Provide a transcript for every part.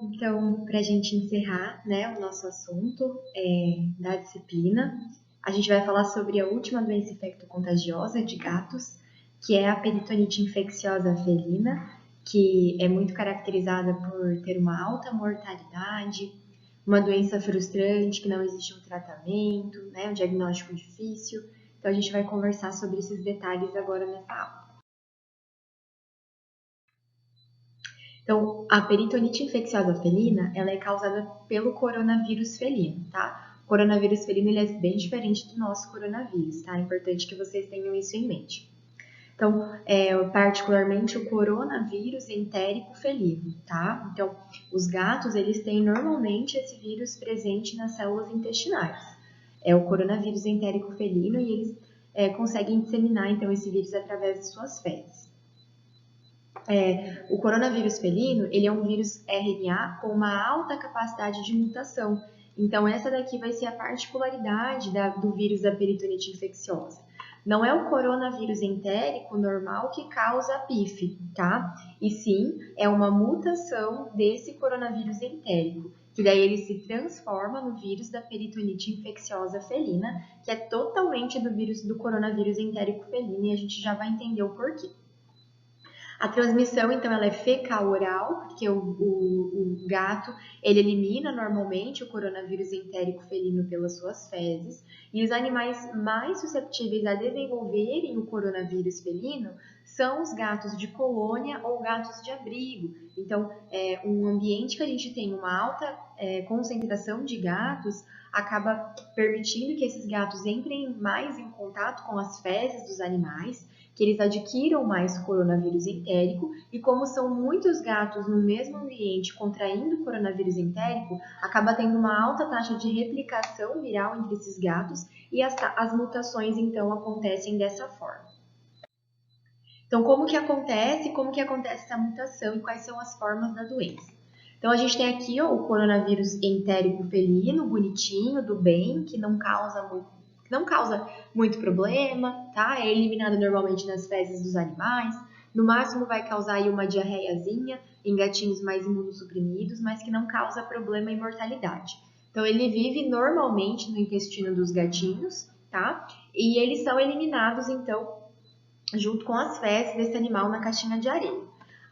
Então, para a gente encerrar, né, o nosso assunto da disciplina, a gente vai falar sobre a última doença infecto-contagiosa de gatos, que é a peritonite infecciosa felina, que é muito caracterizada por ter uma alta mortalidade, uma doença frustrante, que não existe um tratamento, né, um diagnóstico difícil. Então, a gente vai conversar sobre esses detalhes agora nessa aula. Então, a peritonite infecciosa felina, ela é causada pelo coronavírus felino, tá? O coronavírus felino, ele é bem diferente do nosso coronavírus, tá? É importante que vocês tenham isso em mente. Então, particularmente o coronavírus entérico felino, tá? Então, os gatos, eles têm normalmente esse vírus presente nas células intestinais. É o coronavírus entérico felino e eles conseguem disseminar, então, esse vírus através de suas fezes. O coronavírus felino, ele é um vírus RNA com uma alta capacidade de mutação. Então, essa daqui vai ser a particularidade do vírus da peritonite infecciosa. Não é o coronavírus entérico normal que causa a PIF, tá? E sim, é uma mutação desse coronavírus entérico, que daí ele se transforma no vírus da peritonite infecciosa felina, que é totalmente do vírus do coronavírus entérico felino, e a gente já vai entender o porquê. A transmissão, então, ela é fecal-oral, porque o gato, ele elimina normalmente o coronavírus entérico felino pelas suas fezes, e os animais mais susceptíveis a desenvolverem o coronavírus felino são os gatos de colônia ou gatos de abrigo. Então, um ambiente que a gente tem uma alta concentração de gatos acaba permitindo que esses gatos entrem mais em contato com as fezes dos animais, que eles adquiram mais coronavírus entérico, e como são muitos gatos no mesmo ambiente contraindo coronavírus entérico, acaba tendo uma alta taxa de replicação viral entre esses gatos, e as mutações então acontecem dessa forma. Então, como que acontece essa mutação e quais são as formas da doença? Então, a gente tem aqui o coronavírus entérico felino, bonitinho, do bem, que não causa muito problema, tá? É eliminado normalmente nas fezes dos animais. No máximo vai causar aí uma diarreiazinha em gatinhos mais imunossuprimidos, mas que não causa problema e mortalidade. Então, ele vive normalmente no intestino dos gatinhos, tá? E eles são eliminados, então, junto com as fezes desse animal na caixinha de areia.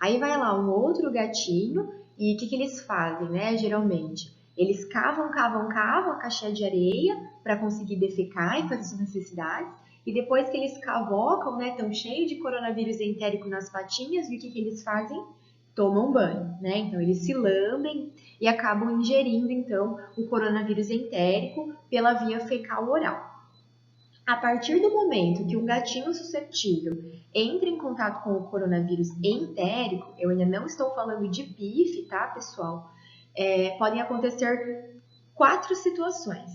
Aí vai lá um outro gatinho e o que eles fazem, né? Geralmente, eles cavam a caixinha de areia para conseguir defecar e fazer suas necessidades. E depois que eles cavocam, né, tão cheio de coronavírus entérico nas patinhas, e o que eles fazem? Tomam banho, né? Então eles se lambem e acabam ingerindo então o coronavírus entérico pela via fecal oral. A partir do momento que um gatinho suscetível entra em contato com o coronavírus entérico, eu ainda não estou falando de PIF, tá, pessoal? Podem acontecer 4 situações.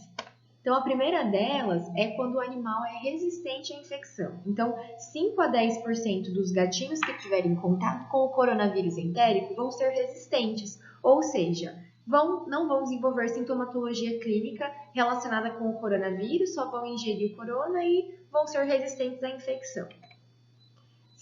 Então, a primeira delas é quando o animal é resistente à infecção. Então, 5 a 10% dos gatinhos que tiverem contato com o coronavírus entérico vão ser resistentes, ou seja, não vão desenvolver sintomatologia clínica relacionada com o coronavírus, só vão ingerir o corona e vão ser resistentes à infecção.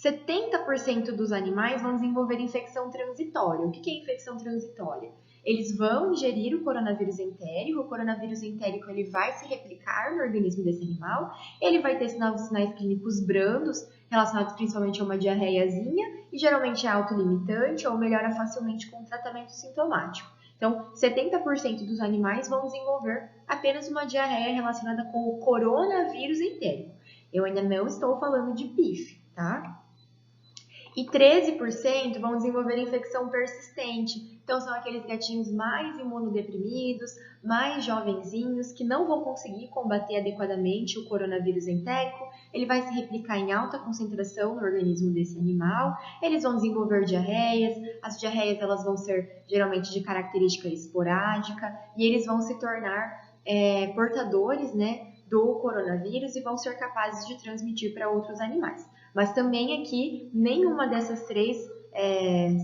70% dos animais vão desenvolver infecção transitória. O que é infecção transitória? Eles vão ingerir o coronavírus entérico ele vai se replicar no organismo desse animal, ele vai ter sinais clínicos brandos, relacionados principalmente a uma diarreiazinha, e geralmente é autolimitante ou melhora facilmente com tratamento sintomático. Então, 70% dos animais vão desenvolver apenas uma diarreia relacionada com o coronavírus entérico. Eu ainda não estou falando de PIF, tá? E 13% vão desenvolver infecção persistente. Então, são aqueles gatinhos mais imunodeprimidos, mais jovenzinhos, que não vão conseguir combater adequadamente o coronavírus entérico. Ele vai se replicar em alta concentração no organismo desse animal. Eles vão desenvolver diarreias. As diarreias elas vão ser geralmente de característica esporádica e eles vão se tornar portadores, né, do coronavírus e vão ser capazes de transmitir para outros animais. Mas também aqui, nenhuma dessas 3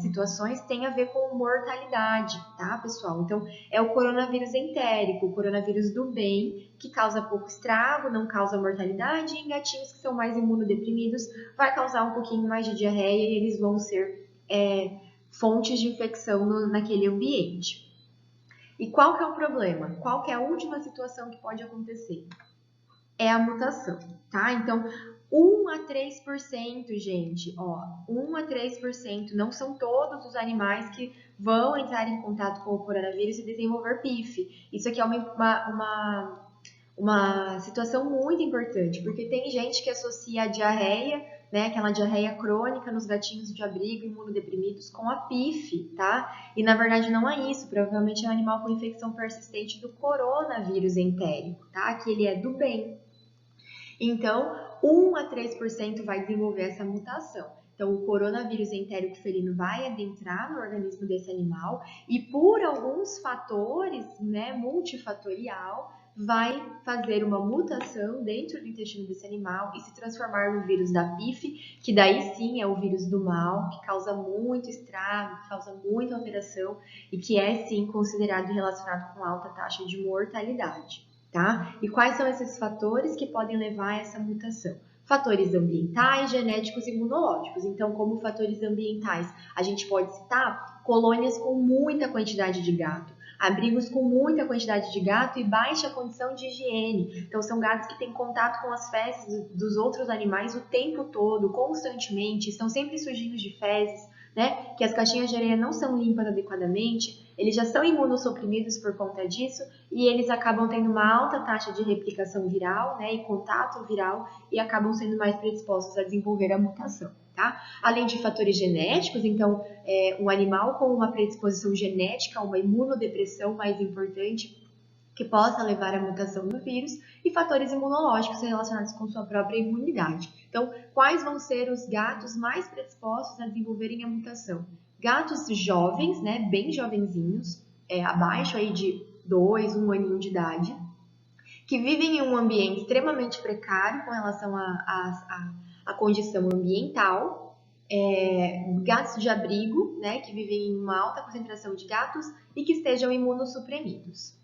situações tem a ver com mortalidade, tá, pessoal? Então, é o coronavírus entérico, o coronavírus do bem, que causa pouco estrago, não causa mortalidade, e em gatinhos que são mais imunodeprimidos, vai causar um pouquinho mais de diarreia e eles vão ser fontes de infecção naquele ambiente. E qual que é o problema? Qual que é a última situação que pode acontecer? É a mutação, tá? Então, 1 a 3%, gente, ó, 1 a 3%, não são todos os animais que vão entrar em contato com o coronavírus e desenvolver PIF. Isso aqui é uma situação muito importante, porque tem gente que associa a diarreia, né, aquela diarreia crônica nos gatinhos de abrigo imunodeprimidos com a PIF, tá? E na verdade não é isso, provavelmente é um animal com infecção persistente do coronavírus entérico, tá? Que ele é do bem. Então, 1 a 3% vai desenvolver essa mutação. Então, o coronavírus entérico felino vai adentrar no organismo desse animal e por alguns fatores, né, multifatorial, vai fazer uma mutação dentro do intestino desse animal e se transformar no vírus da PIF, que daí sim é o vírus do mal, que causa muito estrago, que causa muita alteração e que é sim considerado e relacionado com alta taxa de mortalidade. Tá? E quais são esses fatores que podem levar a essa mutação? Fatores ambientais, genéticos e imunológicos. Então, como fatores ambientais, a gente pode citar colônias com muita quantidade de gato, abrigos com muita quantidade de gato e baixa condição de higiene. Então, são gatos que têm contato com as fezes dos outros animais o tempo todo, constantemente, estão sempre sujinhos de fezes, né? Que as caixinhas de areia não são limpas adequadamente, eles já são imunossuprimidos por conta disso e eles acabam tendo uma alta taxa de replicação viral, né, e contato viral e acabam sendo mais predispostos a desenvolver a mutação, tá? Além de fatores genéticos, então, um animal com uma predisposição genética, uma imunodepressão mais importante, que possa levar à mutação do vírus, e fatores imunológicos relacionados com sua própria imunidade. Então, quais vão ser os gatos mais predispostos a desenvolverem a mutação? Gatos jovens, né, bem jovenzinhos, abaixo aí de 2, 1 aninho de idade, que vivem em um ambiente extremamente precário com relação à condição ambiental, gatos de abrigo, né, que vivem em uma alta concentração de gatos e que estejam imunossuprimidos.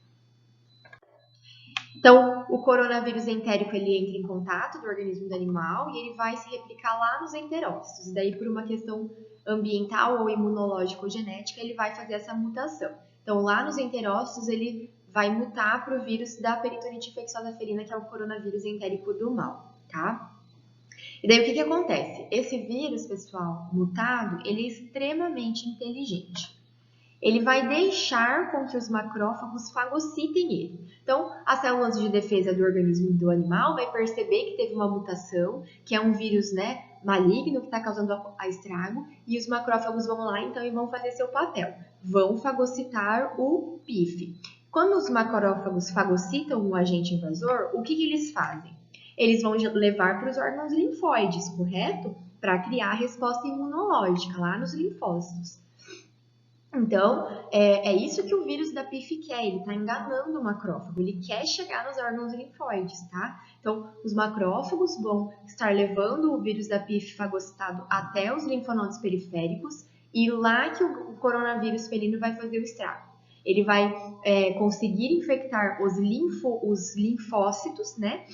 Então, o coronavírus entérico ele entra em contato do organismo do animal e ele vai se replicar lá nos enterócitos. E daí, por uma questão ambiental ou imunológica ou genética, ele vai fazer essa mutação. Então, lá nos enterócitos, ele vai mutar para o vírus da peritonite infecciosa felina, que é o coronavírus entérico do mal, tá? E daí, o que acontece? Esse vírus, pessoal, mutado, ele é extremamente inteligente. Ele vai deixar com que os macrófagos fagocitem ele. Então, as células de defesa do organismo do animal vai perceber que teve uma mutação, que é um vírus, né, maligno que está causando a estrago, e os macrófagos vão lá então e vão fazer seu papel. Vão fagocitar o PIF. Quando os macrófagos fagocitam um agente invasor, o que eles fazem? Eles vão levar para os órgãos linfóides, correto? Para criar a resposta imunológica lá nos linfócitos. Então, é isso que o vírus da PIF quer, ele está enganando o macrófago, ele quer chegar nos órgãos linfóides, tá? Então, os macrófagos vão estar levando o vírus da PIF fagocitado até os linfonodos periféricos e lá que o coronavírus felino vai fazer o estrago. Ele vai conseguir infectar os linfócitos, né?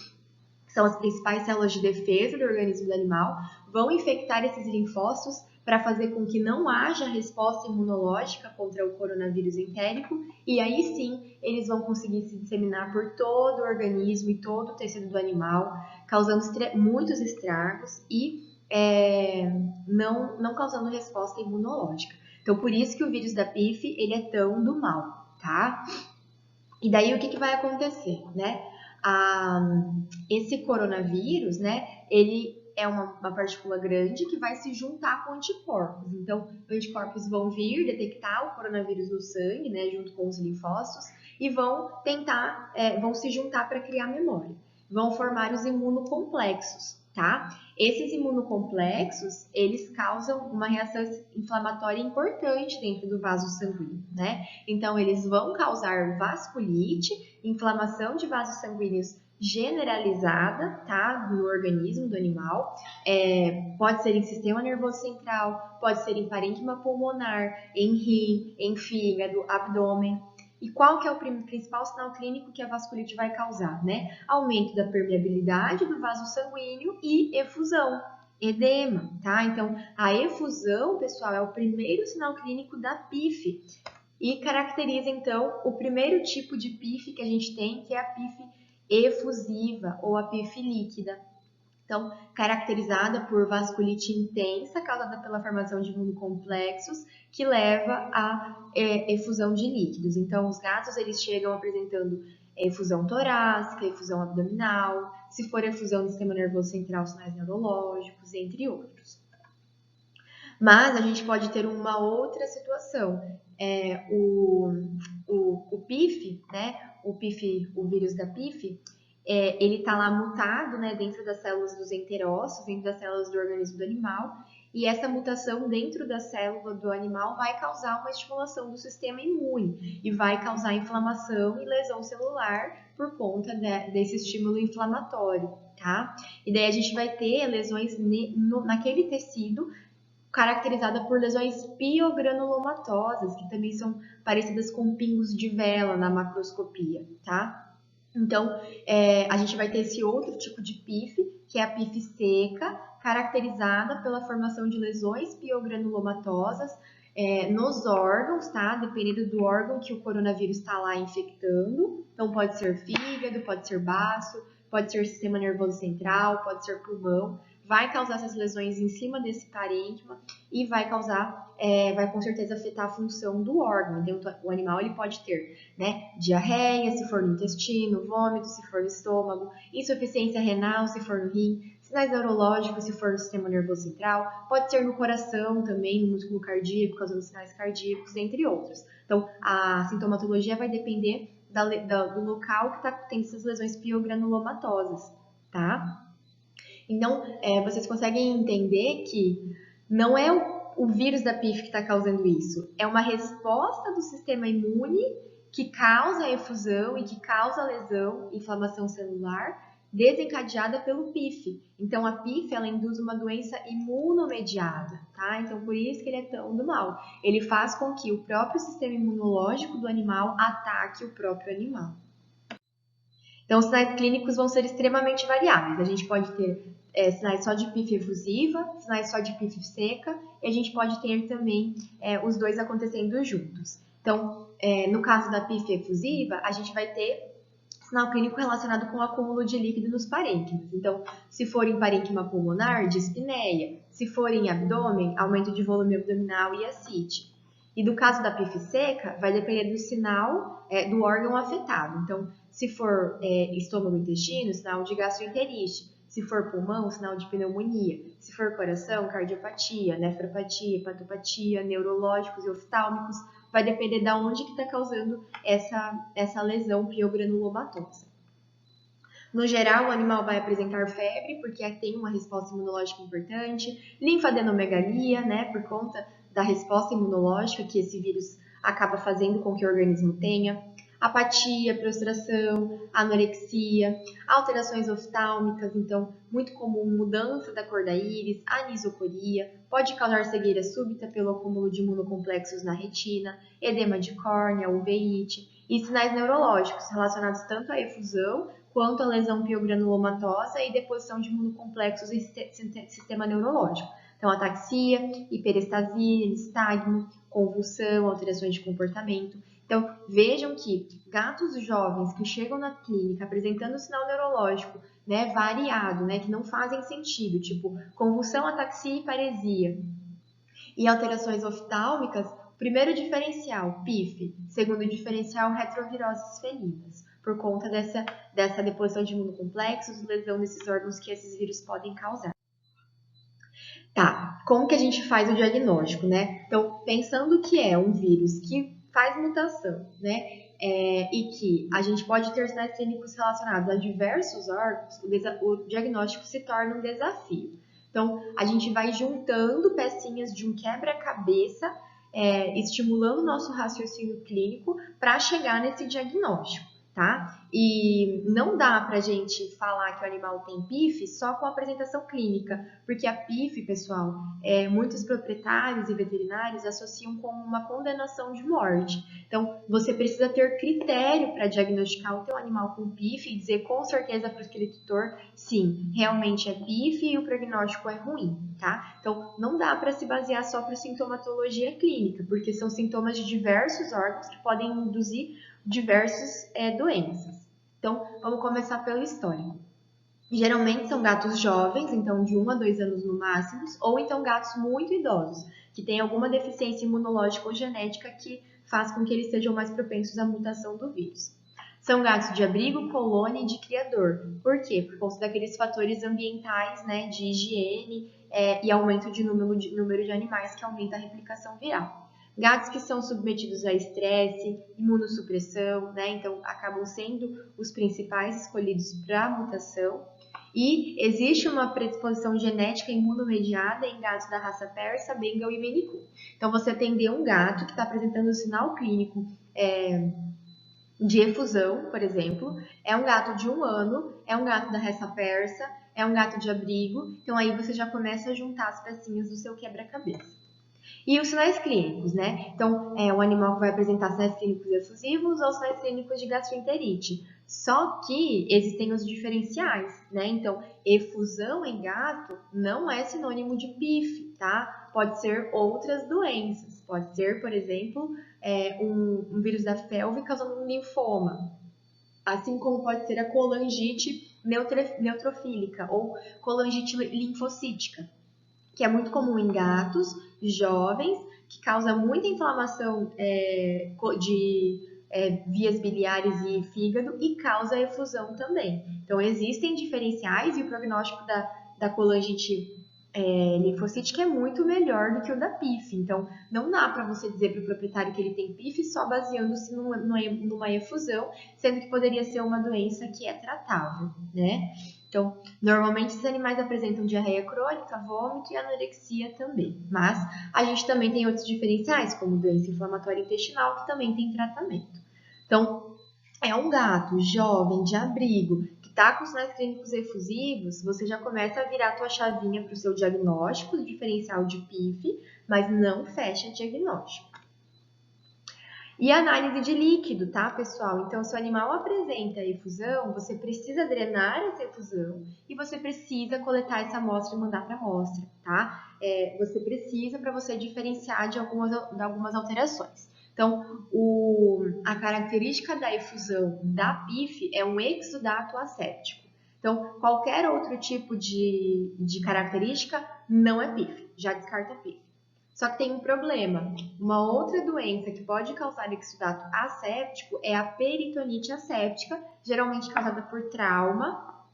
São as principais células de defesa do organismo do animal, vão infectar esses linfócitos para fazer com que não haja resposta imunológica contra o coronavírus entérico, e aí sim eles vão conseguir se disseminar por todo o organismo e todo o tecido do animal, causando muitos estragos e não causando resposta imunológica. Então, por isso que o vírus da PIF ele é tão do mal, tá? E daí o que vai acontecer, né? Esse coronavírus, né, ele é uma partícula grande que vai se juntar com anticorpos. Então, anticorpos vão vir detectar o coronavírus no sangue, né, junto com os linfócitos, e vão tentar, vão se juntar para criar memória. Vão formar os imunocomplexos, tá? Esses imunocomplexos, eles causam uma reação inflamatória importante dentro do vaso sanguíneo, né? Então, eles vão causar vasculite, inflamação de vasos sanguíneos generalizada, tá, no organismo do animal, pode ser em sistema nervoso central, pode ser em parênquima pulmonar, em rim, em fígado, abdômen. E qual que é o principal sinal clínico que a vasculite vai causar, né? Aumento da permeabilidade do vaso sanguíneo e efusão. edema, tá? Então, a efusão, pessoal, é o primeiro sinal clínico da PIF e caracteriza, então, o primeiro tipo de PIF que a gente tem, que é a PIF efusiva ou a PIF líquida. Então, caracterizada por vasculite intensa causada pela formação de imunocomplexos que leva à efusão de líquidos. Então, os gatos eles chegam apresentando efusão torácica, efusão abdominal, se for efusão do sistema nervoso central, sinais neurológicos, entre outros. Mas a gente pode ter uma outra situação. O PIF, né? O vírus da PIF, ele está lá mutado, né, dentro das células dos enterócitos, dentro das células do organismo do animal, e essa mutação dentro da célula do animal vai causar uma estimulação do sistema imune e vai causar inflamação e lesão celular por conta desse estímulo inflamatório, tá? E daí a gente vai ter lesões naquele tecido caracterizada por lesões piogranulomatosas, que também são parecidas com pingos de vela na macroscopia, tá? Então, a gente vai ter esse outro tipo de PIF, que é a PIF seca, caracterizada pela formação de lesões piogranulomatosas nos órgãos, tá? Dependendo do órgão que o coronavírus está lá infectando. Então, pode ser fígado, pode ser baço, pode ser sistema nervoso central, pode ser pulmão. Vai causar essas lesões em cima desse parênquima e vai causar, vai com certeza afetar a função do órgão. Então, o animal ele pode ter, né, diarreia, se for no intestino, vômito, se for no estômago, insuficiência renal, se for no rim, sinais neurológicos, se for no sistema nervoso central, pode ser no coração também, no músculo cardíaco, causando sinais cardíacos, entre outros. Então, a sintomatologia vai depender do local que está tendo essas lesões piogranulomatosas, tá? Então, vocês conseguem entender que não é o vírus da PIF que está causando isso, é uma resposta do sistema imune que causa a efusão e que causa a lesão, inflamação celular, desencadeada pelo PIF. Então, a PIF, ela induz uma doença imunomediada, tá? Então, por isso que ele é tão do mal. Ele faz com que o próprio sistema imunológico do animal ataque o próprio animal. Então, os sinais clínicos vão ser extremamente variáveis. A gente pode ter sinais só de PIF efusiva, sinais só de PIF seca, e a gente pode ter também os dois acontecendo juntos. Então, no caso da PIF efusiva, a gente vai ter sinal clínico relacionado com o acúmulo de líquido nos parênquimas. Então, se for em parênquima pulmonar, dispneia. Se for em abdômen, aumento de volume abdominal e ascite. E do caso da PIF seca, vai depender do sinal do órgão afetado. Então, se for estômago e intestino, sinal de gastroenterite. Se for pulmão, sinal de pneumonia. Se for coração, cardiopatia, nefropatia, hepatopatia, neurológicos e oftálmicos. Vai depender de onde que está causando essa lesão piogranulomatosa. No geral, o animal vai apresentar febre, porque tem uma resposta imunológica importante, linfadenomegalia, né, por conta da resposta imunológica que esse vírus acaba fazendo com que o organismo tenha, apatia, prostração, anorexia, alterações oftálmicas, então, muito comum mudança da cor da íris, anisocoria, pode causar cegueira súbita pelo acúmulo de imunocomplexos na retina, edema de córnea, uveíte, e sinais neurológicos relacionados tanto à efusão quanto à lesão piogranulomatosa e deposição de imunocomplexos em sistema neurológico. Então, ataxia, hiperestasia, nistagmo, convulsão, alterações de comportamento. Então, vejam que gatos jovens que chegam na clínica apresentando sinal neurológico, né, variado, né, que não fazem sentido, tipo convulsão, ataxia e paresia, e alterações oftálmicas, primeiro diferencial, PIF, segundo diferencial, retroviroses felinas, por conta dessa deposição de imunocomplexos, lesão desses órgãos que esses vírus podem causar. Tá, como que a gente faz o diagnóstico, né? Então, pensando que é um vírus que faz mutação, né? E que a gente pode ter sinais clínicos relacionados a diversos órgãos, o diagnóstico se torna um desafio. Então, a gente vai juntando pecinhas de um quebra-cabeça, estimulando o nosso raciocínio clínico para chegar nesse diagnóstico, tá? E não dá pra gente falar que o animal tem PIF só com a apresentação clínica, porque a PIF, pessoal, muitos proprietários e veterinários associam com uma condenação de morte. Então, você precisa ter critério para diagnosticar o teu animal com PIF e dizer com certeza para o escritor, sim, realmente é PIF e o prognóstico é ruim, tá? Então, não dá para se basear só para sintomatologia clínica, porque são sintomas de diversos órgãos que podem induzir diversas doenças. Então, vamos começar pelo histórico. Geralmente são gatos jovens, então de 1 a 2 anos no máximo, ou então gatos muito idosos, que têm alguma deficiência imunológica ou genética que faz com que eles sejam mais propensos à mutação do vírus. São gatos de abrigo, colônia e de criador. Por quê? Por conta daqueles fatores ambientais, né, de higiene e aumento de número de animais que aumenta a replicação viral. Gatos que são submetidos a estresse, imunossupressão, né, então acabam sendo os principais escolhidos para a mutação. E existe uma predisposição genética imunomediada em gatos da raça persa, bengal e maine coon. Então, você atender um gato que está apresentando um sinal clínico de efusão, por exemplo, é um gato de 1 ano, é um gato da raça persa, é um gato de abrigo, então aí você já começa a juntar as pecinhas do seu quebra-cabeça. E os sinais clínicos, né? Então, o animal que vai apresentar sinais clínicos efusivos ou sinais clínicos de gastroenterite. Só que existem os diferenciais, né? Então, efusão em gato não é sinônimo de PIF, tá? Pode ser outras doenças. Pode ser, por exemplo, um vírus da felve causando um linfoma. Assim como pode ser a colangite neutrofílica ou colangite linfocítica, que é muito comum em gatos jovens, que causa muita inflamação de vias biliares e fígado e causa efusão também. Então, existem diferenciais e o prognóstico da colangite linfocítica é muito melhor do que o da PIF. Então, não dá para você dizer para o proprietário que ele tem PIF só baseando-se numa efusão, sendo que poderia ser uma doença que é tratável, né? Então, normalmente esses animais apresentam diarreia crônica, vômito e anorexia também. Mas a gente também tem outros diferenciais, como doença inflamatória intestinal, que também tem tratamento. Então, é um gato jovem, de abrigo, que está com sinais clínicos efusivos, você já começa a virar a tua chavinha para o seu diagnóstico do diferencial de PIF, mas não fecha diagnóstico. E análise de líquido, tá, pessoal? Então, se o animal apresenta efusão, você precisa drenar essa efusão e você precisa coletar essa amostra e mandar para a amostra, tá? Você precisa para você diferenciar de algumas alterações. Então, a característica da efusão da PIF é um exudato asséptico. Então, qualquer outro tipo de característica não é PIF, já descarta PIF. Só que tem um problema. Uma outra doença que pode causar exudato asséptico é a peritonite asséptica, geralmente causada por trauma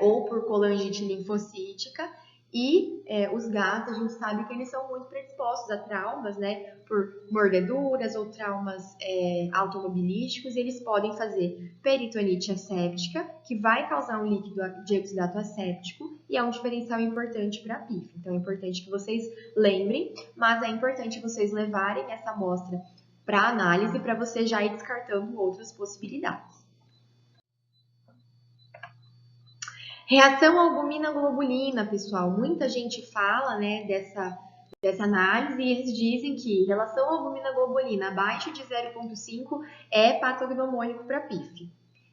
ou por colangite linfocítica. E os gatos, a gente sabe que eles são muito predispostos a traumas, né? Por mordeduras ou traumas automobilísticos, e eles podem fazer peritonite asséptica, que vai causar um líquido de exudato asséptico, e é um diferencial importante para a PIF. Então, é importante que vocês lembrem, mas é importante vocês levarem essa amostra para análise, para você já ir descartando outras possibilidades. Reação albumina-globulina, pessoal. Muita gente fala, né, dessa análise e eles dizem que relação albumina-globulina abaixo de 0,5 é patognomônico para PIF.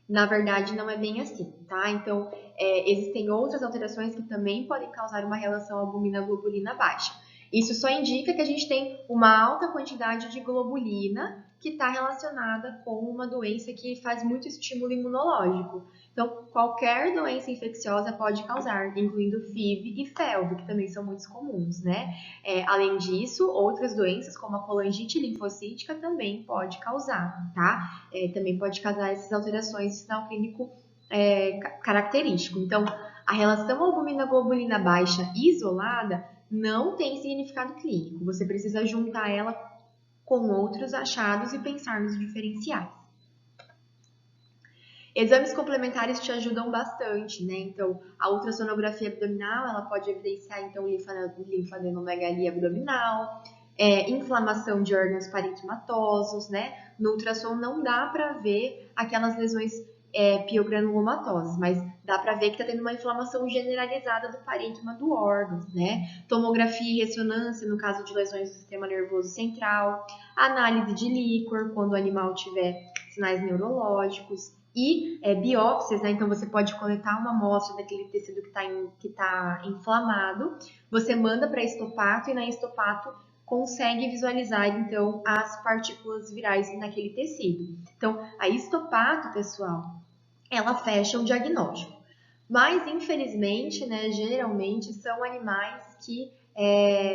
Na verdade, não é bem assim, tá? Então, existem outras alterações que também podem causar uma relação albumina-globulina baixa. Isso só indica que a gente tem uma alta quantidade de globulina que está relacionada com uma doença que faz muito estímulo imunológico. Então, qualquer doença infecciosa pode causar, incluindo FIV e FeLV, que também são muito comuns, né? Além disso, outras doenças, como a colangite linfocítica, também pode causar, tá? Também pode causar essas alterações de sinal clínico característico. Então, a relação albumina-globulina baixa isolada não tem significado clínico. Você precisa juntar ela com outros achados e pensar nos diferenciais. Exames complementares te ajudam bastante, né? Então, a ultrassonografia abdominal, ela pode evidenciar, então, linfadenomegalia abdominal, inflamação de órgãos parenquimatosos, né? No ultrassom não dá para ver aquelas lesões piogranulomatoses, mas dá para ver que está tendo uma inflamação generalizada do parênquima do órgão, né? Tomografia e ressonância no caso de lesões do sistema nervoso central, análise de líquor quando o animal tiver sinais neurológicos e biópsias, né? Então você pode coletar uma amostra daquele tecido que tá inflamado, você manda para histopato e na histopato consegue visualizar, então, as partículas virais naquele tecido. Então, a histopato, pessoal, ela fecha o diagnóstico. Mas, infelizmente, né, geralmente são animais que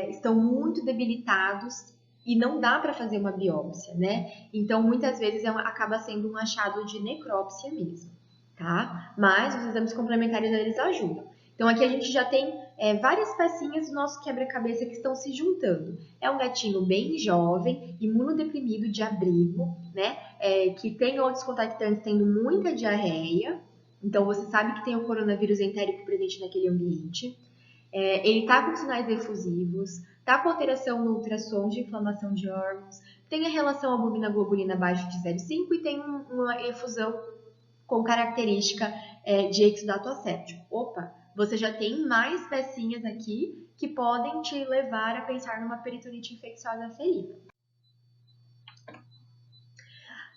estão muito debilitados e não dá para fazer uma biópsia, né? Então, muitas vezes acaba sendo um achado de necrópsia mesmo, tá? Mas os exames complementares, eles ajudam. Então, aqui a gente já tem várias pecinhas do nosso quebra-cabeça que estão se juntando. É um gatinho bem jovem, imunodeprimido de abrigo, né? Que tem outros contactantes tendo muita diarreia. Então, você sabe que tem o coronavírus entérico presente naquele ambiente. Ele está com sinais efusivos, está com alteração no ultrassom de inflamação de órgãos, tem a relação albumina-globulina abaixo de 0,5 e tem uma efusão com característica de exudato asséptico. Opa, você já tem mais pecinhas aqui que podem te levar a pensar numa peritonite infecciosa ferida.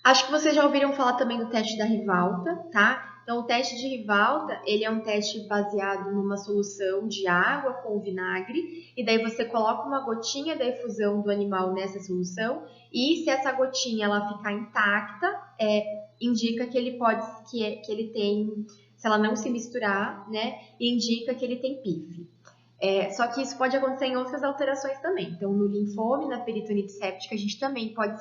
Acho que vocês já ouviram falar também do teste da Rivalta, tá? Então, o teste de Rivalta, ele é um teste baseado numa solução de água com vinagre, e daí você coloca uma gotinha da efusão do animal nessa solução, e se essa gotinha ela ficar intacta, indica que ele ele tem, se ela não se misturar, né, indica que ele tem PIF. Só que isso pode acontecer em outras alterações também. Então, no linfoma e na peritonite séptica, a gente também pode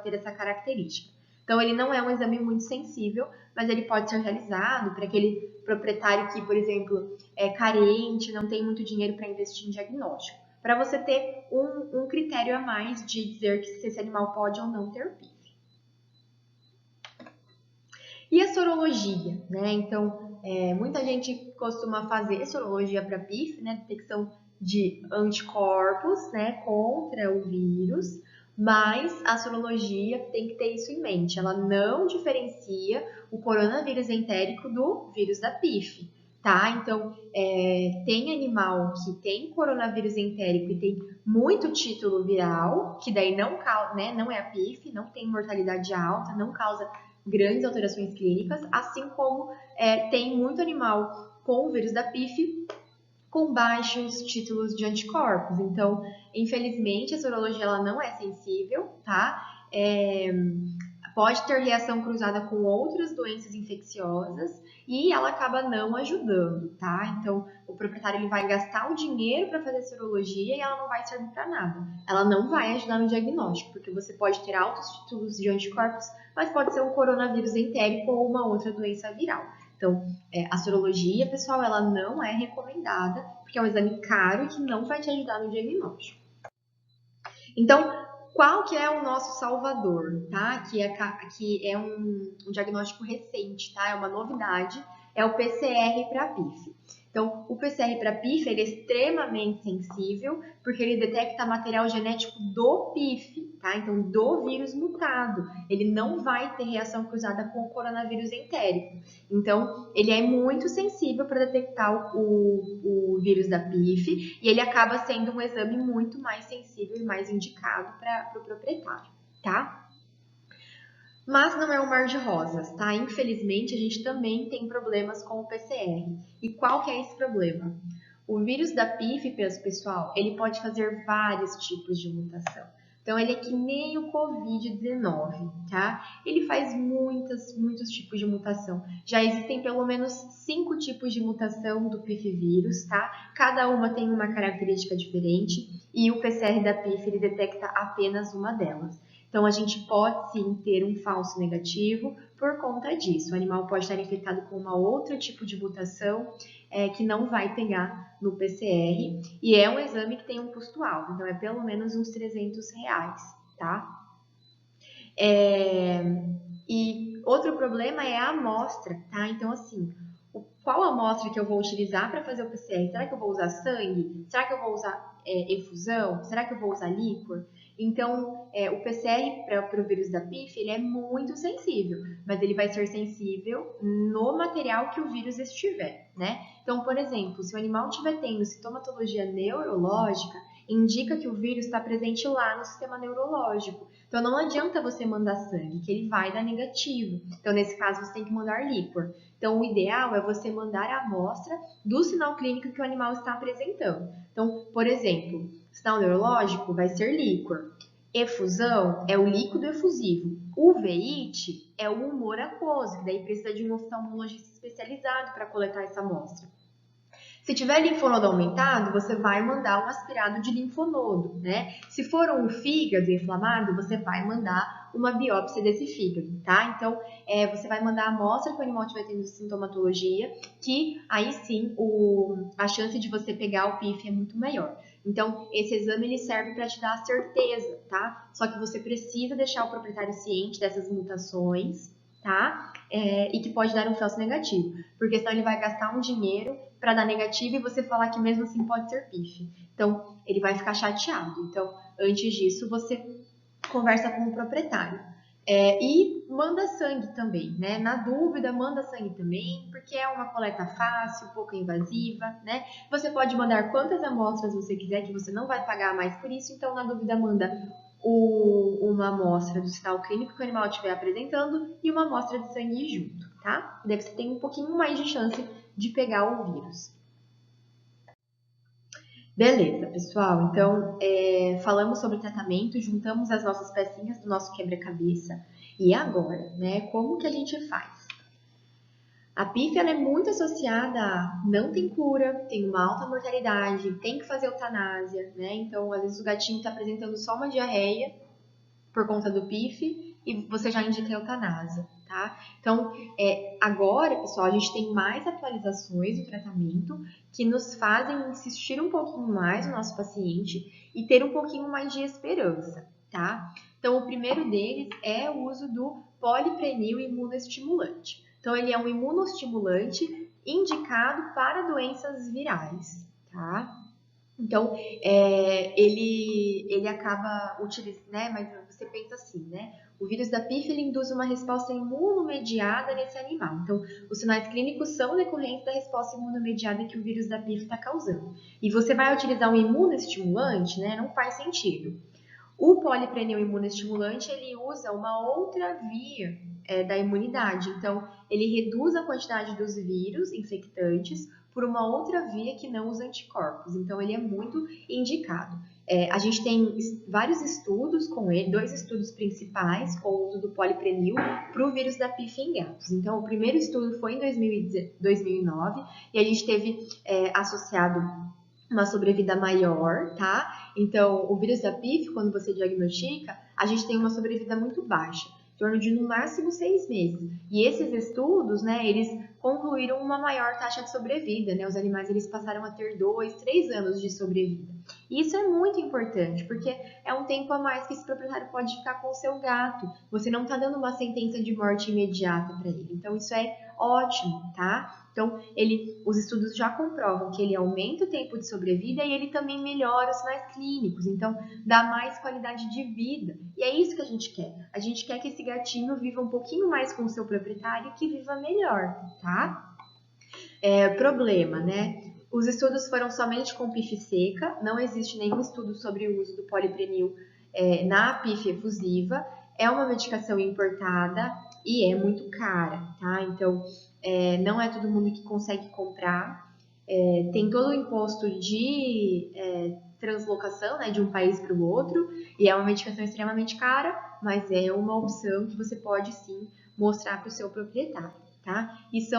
ter essa característica. Então, ele não é um exame muito sensível, mas ele pode ser realizado para aquele proprietário que, por exemplo, é carente, não tem muito dinheiro para investir em diagnóstico. Para você ter um critério a mais de dizer que se esse animal pode ou não ter PIF. E a sorologia, né? Então, muita gente costuma fazer sorologia para PIF, né? Detecção de anticorpos, né? Contra o vírus, mas a sorologia tem que ter isso em mente. Ela não diferencia o coronavírus entérico do vírus da PIF, tá? Então, tem animal que tem coronavírus entérico e tem muito título viral, que daí não é a PIF, não tem mortalidade alta, não causa grandes alterações clínicas, assim como tem muito animal com o vírus da PIF com baixos títulos de anticorpos. Então, infelizmente, a sorologia ela não é sensível, tá? Pode ter reação cruzada com outras doenças infecciosas e ela acaba não ajudando, tá? Então, o proprietário ele vai gastar o dinheiro para fazer sorologia e ela não vai servir para nada. Ela não vai ajudar no diagnóstico, porque você pode ter altos títulos de anticorpos, mas pode ser um coronavírus entérico ou uma outra doença viral. Então, a sorologia, pessoal, ela não é recomendada, porque é um exame caro e que não vai te ajudar no diagnóstico. Então, qual que é o nosso salvador, tá? Que é um diagnóstico recente, tá? É uma novidade, é o PCR para PIF. Então, o PCR para PIF ele é extremamente sensível, porque ele detecta material genético do PIF, tá? Então, do vírus mutado. Ele não vai ter reação cruzada com o coronavírus entérico. Então, ele é muito sensível para detectar o vírus da PIF e ele acaba sendo um exame muito mais sensível e mais indicado para o proprietário, tá? Mas não é um mar de rosas, tá? Infelizmente, a gente também tem problemas com o PCR. E qual que é esse problema? O vírus da PIF, pessoal, ele pode fazer vários tipos de mutação. Então, ele é que nem o Covid-19, tá? Ele faz muitos tipos de mutação. Já existem pelo menos 5 tipos de mutação do PIF vírus, tá? Cada uma tem uma característica diferente e o PCR da PIF, ele detecta apenas uma delas. Então, a gente pode sim ter um falso negativo por conta disso. O animal pode estar infectado com uma outra tipo de mutação que não vai pegar no PCR. E é um exame que tem um custo alto, então é pelo menos uns R$300, tá? E outro problema é a amostra, tá? Então, assim, qual amostra que eu vou utilizar para fazer o PCR? Será que eu vou usar sangue? Será que eu vou usar efusão? Será que eu vou usar líquor? Então, o PCR para o vírus da PIF, ele é muito sensível, mas ele vai ser sensível no material que o vírus estiver, né? Então, por exemplo, se o animal estiver tendo sintomatologia neurológica, indica que o vírus está presente lá no sistema neurológico. Então, não adianta você mandar sangue, que ele vai dar negativo. Então, nesse caso, você tem que mandar líquor. Então, o ideal é você mandar a amostra do sinal clínico que o animal está apresentando. Então, por exemplo, sinal neurológico vai ser líquor. Efusão é o líquido efusivo. Uveíte é o humor aquoso, que daí precisa de um oftalmologista especializado para coletar essa amostra. Se tiver linfonodo aumentado, você vai mandar um aspirado de linfonodo, né? Se for um fígado inflamado, você vai mandar uma biópsia desse fígado, tá? Então, você vai mandar a amostra que o animal estiver tendo sintomatologia, que aí sim a chance de você pegar o PIF é muito maior. Então, esse exame ele serve para te dar a certeza, tá? Só que você precisa deixar o proprietário ciente dessas mutações, tá? E que pode dar um falso negativo, porque senão ele vai gastar um dinheiro para dar negativo e você falar que mesmo assim pode ser PIF. Então, ele vai ficar chateado. Então, antes disso, você conversa com o proprietário. E manda sangue também, né? Na dúvida, manda sangue também, porque é uma coleta fácil, pouco invasiva, né? Você pode mandar quantas amostras você quiser, que você não vai pagar mais por isso. Então, na dúvida, manda uma amostra do sinal clínico que o animal estiver apresentando e uma amostra de sangue junto, tá? Daí você tem um pouquinho mais de chance de pegar o vírus. Beleza, pessoal. Então, falamos sobre tratamento, juntamos as nossas pecinhas do nosso quebra-cabeça. E agora, né? Como que a gente faz? A PIF ela é muito associada a não tem cura, tem uma alta mortalidade, tem que fazer eutanásia, né? Então, às vezes o gatinho está apresentando só uma diarreia por conta do PIF e você já indica eutanásia, tá? Então, agora, pessoal, a gente tem mais atualizações do tratamento que nos fazem insistir um pouquinho mais no nosso paciente e ter um pouquinho mais de esperança, tá? Então, o primeiro deles é o uso do poliprenil imunoestimulante. Então, ele é um imunoestimulante indicado para doenças virais, tá? Então, ele acaba utilizando, né? Mas você pensa assim, né? O vírus da PIF ele induz uma resposta imunomediada nesse animal. Então, os sinais clínicos são decorrentes da resposta imunomediada que o vírus da PIF está causando. E você vai utilizar um imunoestimulante, né? Não faz sentido. O poliprenil imunoestimulante, ele usa uma outra via da imunidade. Então, ele reduz a quantidade dos vírus infectantes por uma outra via que não os anticorpos. Então, ele é muito indicado. A gente tem vários estudos com ele, 2 estudos principais com o uso do poliprenil para o vírus da PIF em gatos. Então, o primeiro estudo foi em 2009 e a gente teve associado uma sobrevida maior, tá? Então, o vírus da PIF, quando você diagnostica, a gente tem uma sobrevida muito baixa, em torno de no máximo 6 meses. E esses estudos, né, eles concluíram uma maior taxa de sobrevida, né? Os animais eles passaram a ter 2, 3 anos de sobrevida. E isso é muito importante, porque é um tempo a mais que esse proprietário pode ficar com o seu gato. Você não está dando uma sentença de morte imediata para ele. Então, isso é ótimo, tá? Então, os estudos já comprovam que ele aumenta o tempo de sobrevida e ele também melhora os sinais clínicos, então dá mais qualidade de vida. E é isso que a gente quer. A gente quer que esse gatinho viva um pouquinho mais com o seu proprietário e que viva melhor, tá? Problema, né? Os estudos foram somente com PIF seca, não existe nenhum estudo sobre o uso do poliprenil na PIF efusiva. É uma medicação importada e é muito cara, tá? Então, não é todo mundo que consegue comprar. Tem todo o imposto de translocação, né, de um país para o outro, e é uma medicação extremamente cara, mas é uma opção que você pode sim mostrar para o seu proprietário, tá? Isso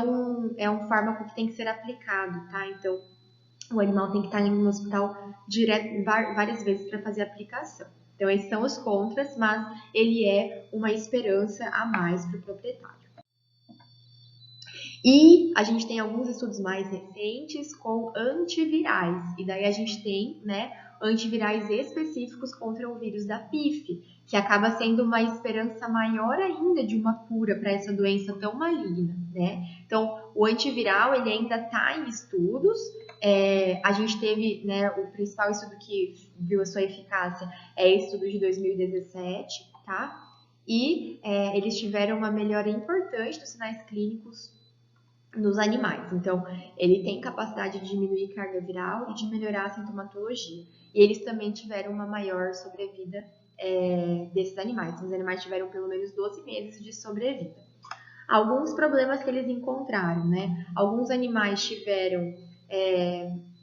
é um fármaco que tem que ser aplicado, tá? Então, o animal tem que estar no hospital várias vezes para fazer a aplicação. Então, esses são os contras, mas ele é uma esperança a mais para o proprietário. E a gente tem alguns estudos mais recentes com antivirais. E daí a gente tem, né, antivirais específicos contra o vírus da PIF, que acaba sendo uma esperança maior ainda de uma cura para essa doença tão maligna, né? Então, o antiviral, ele ainda está em estudos, A gente teve, né, o principal estudo que viu a sua eficácia é esse estudo de 2017, tá? E eles tiveram uma melhora importante dos sinais clínicos nos animais. Então, ele tem capacidade de diminuir carga viral e de melhorar a sintomatologia. E eles também tiveram uma maior sobrevida desses animais. Os animais tiveram pelo menos 12 meses de sobrevida. Alguns problemas que eles encontraram, né? Alguns animais tiveram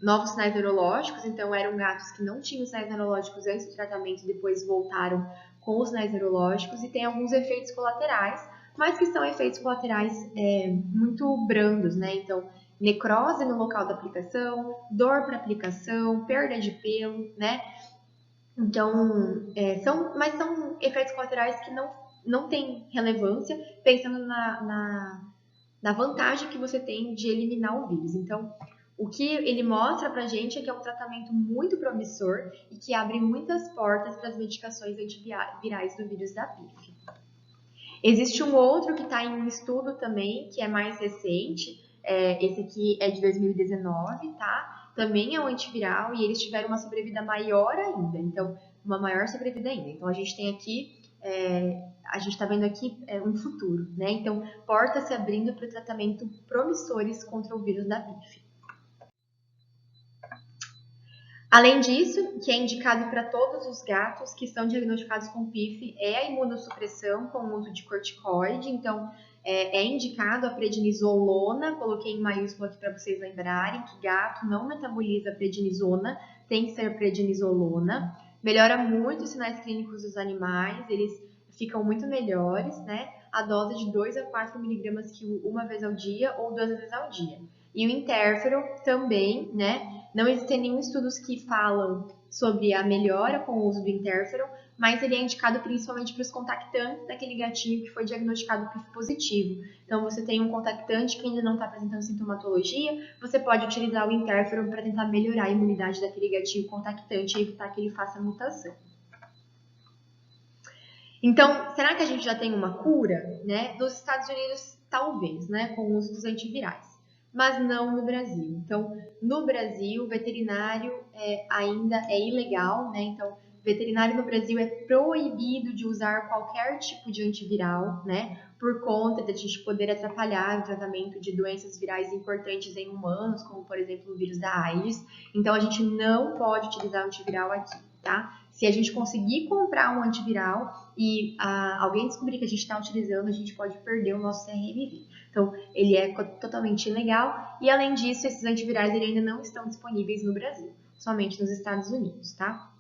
novos sinais neurológicos, então eram gatos que não tinham sinais neurológicos antes do tratamento e depois voltaram com os sinais neurológicos, e tem alguns efeitos colaterais, mas que são efeitos colaterais muito brandos, né? Então, necrose no local da aplicação, dor para aplicação, perda de pelo, né? Então, são efeitos colaterais que não têm relevância, pensando na vantagem que você tem de eliminar o vírus. Então, o que ele mostra pra gente é que é um tratamento muito promissor e que abre muitas portas para as medicações antivirais do vírus da PIF. Existe um outro que está em um estudo também, que é mais recente, esse aqui é de 2019, tá? Também é um antiviral e eles tiveram uma sobrevida maior ainda, então, uma maior sobrevida ainda. Então, a gente tem aqui, a gente está vendo aqui um futuro, né? Então, portas se abrindo para o tratamento promissores contra o vírus da PIF. Além disso, que é indicado para todos os gatos que são diagnosticados com PIF, é a imunossupressão com o uso de corticoide. Então, é indicado a prednisolona, coloquei em maiúsculo aqui para vocês lembrarem que gato não metaboliza prednisona, tem que ser prednisolona. Melhora muito os sinais clínicos dos animais, eles ficam muito melhores, né? A dose de 2 a 4 miligramas uma vez ao dia ou 2 vezes ao dia. E o interferon também, né? Não existem nenhum estudos que falam sobre a melhora com o uso do interferon, mas ele é indicado principalmente para os contactantes daquele gatinho que foi diagnosticado PIF positivo. Então, você tem um contactante que ainda não está apresentando sintomatologia, você pode utilizar o interferon para tentar melhorar a imunidade daquele gatinho contactante e evitar que ele faça mutação. Então, será que a gente já tem uma cura? Né? Nos Estados Unidos, talvez, né, com o uso dos antivirais, mas não no Brasil. Então, no Brasil, o veterinário ainda é ilegal, né? Então, veterinário no Brasil é proibido de usar qualquer tipo de antiviral, né? Por conta de a gente poder atrapalhar o tratamento de doenças virais importantes em humanos, como, por exemplo, o vírus da AIDS. Então, a gente não pode utilizar antiviral aqui, tá? Se a gente conseguir comprar um antiviral e alguém descobrir que a gente está utilizando, a gente pode perder o nosso CRMV. Então, ele é totalmente ilegal e, além disso, esses antivirais ainda não estão disponíveis no Brasil, somente nos Estados Unidos, tá?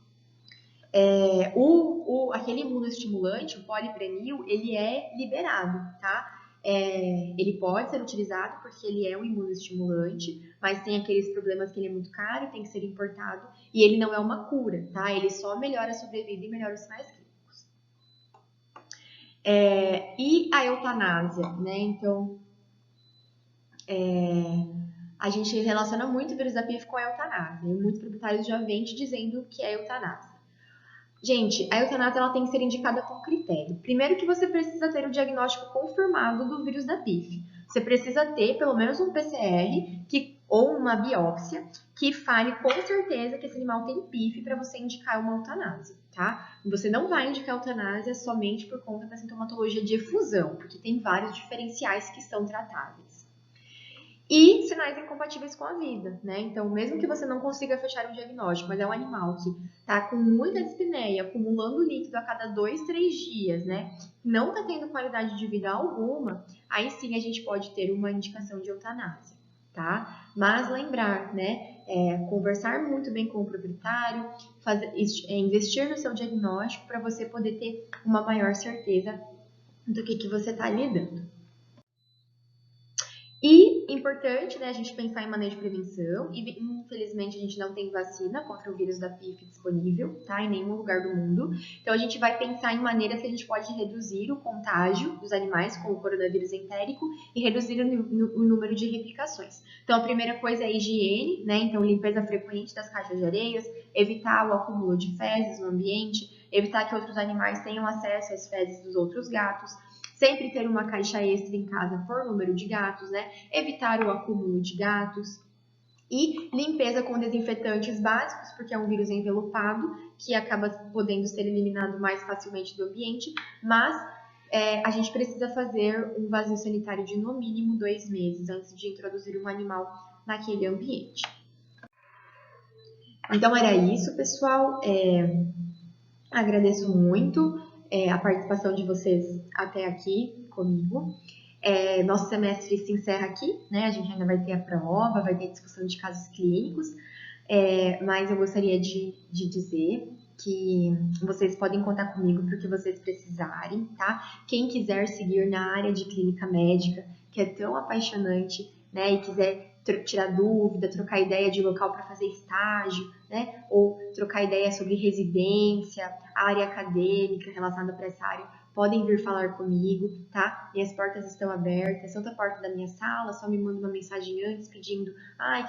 Aquele imunoestimulante, o poliprenil, ele é liberado, tá? Ele pode ser utilizado porque ele é um imunoestimulante, mas tem aqueles problemas que ele é muito caro, tem que ser importado, e ele não é uma cura, tá? Ele só melhora a sobrevida e melhora os sinais clínicos. E a eutanásia, né? Então, a gente relaciona muito o vírus da PIF com a eutanásia, e muitos proprietários já vêm te dizendo que é eutanásia. Gente, a eutanásia ela tem que ser indicada com critério. Primeiro que você precisa ter o diagnóstico confirmado do vírus da PIF. Você precisa ter pelo menos um PCR ou uma biópsia que fale com certeza que esse animal tem PIF para você indicar uma eutanásia, tá? Você não vai indicar eutanásia somente por conta da sintomatologia de efusão, porque tem vários diferenciais que são tratáveis. E sinais incompatíveis com a vida, né? Então, mesmo que você não consiga fechar um diagnóstico, mas é um animal que tá com muita dispneia, acumulando líquido a cada 2, 3 dias, né? Não tá tendo qualidade de vida alguma, aí sim a gente pode ter uma indicação de eutanásia, tá? Mas lembrar, né? Conversar muito bem com o proprietário, investir no seu diagnóstico para você poder ter uma maior certeza do que você tá lidando. E importante, né, a gente pensar em manejo de prevenção, e infelizmente a gente não tem vacina contra o vírus da PIF disponível, tá, em nenhum lugar do mundo. Então a gente vai pensar em maneiras que a gente pode reduzir o contágio dos animais com o coronavírus entérico e reduzir o número de replicações. Então a primeira coisa é a higiene, né, então limpeza frequente das caixas de areias, evitar o acúmulo de fezes no ambiente, evitar que outros animais tenham acesso às fezes dos outros gatos, sempre ter uma caixa extra em casa por número de gatos, né? Evitar o acúmulo de gatos. E limpeza com desinfetantes básicos, porque é um vírus envelopado, que acaba podendo ser eliminado mais facilmente do ambiente, mas a gente precisa fazer um vazio sanitário de no mínimo 2 meses antes de introduzir um animal naquele ambiente. Então era isso, pessoal. Agradeço muito a participação de vocês até aqui comigo. Nosso semestre se encerra aqui, né? A gente ainda vai ter a prova, vai ter discussão de casos clínicos, mas eu gostaria de dizer que vocês podem contar comigo para o que vocês precisarem, tá? Quem quiser seguir na área de clínica médica, que é tão apaixonante, né? E quiser tirar dúvida, trocar ideia de local para fazer estágio, né? Ou trocar ideia sobre residência, área acadêmica relacionada para essa área, podem vir falar comigo, tá? Minhas portas estão abertas, tanto a porta da minha sala, só me manda uma mensagem antes pedindo,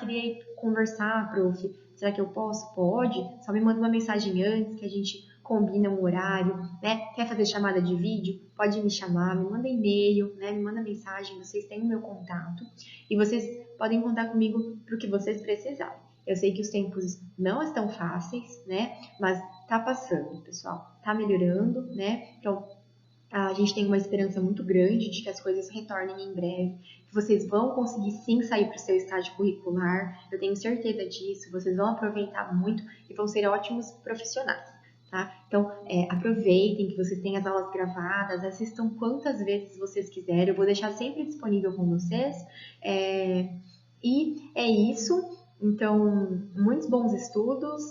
queria conversar, prof, será que eu posso? Pode, só me manda uma mensagem antes que a gente combina um horário, né? Quer fazer chamada de vídeo? Pode me chamar, me manda e-mail, né? Me manda mensagem, vocês têm o meu contato e vocês podem contar comigo para o que vocês precisarem. Eu sei que os tempos não estão fáceis, né? Mas tá passando, pessoal, tá melhorando, né? Então, a gente tem uma esperança muito grande de que as coisas retornem em breve, que vocês vão conseguir sim sair para o seu estágio curricular, eu tenho certeza disso, vocês vão aproveitar muito e vão ser ótimos profissionais, tá? Então, aproveitem que vocês têm as aulas gravadas, assistam quantas vezes vocês quiserem, eu vou deixar sempre disponível com vocês, e é isso, então, muitos bons estudos,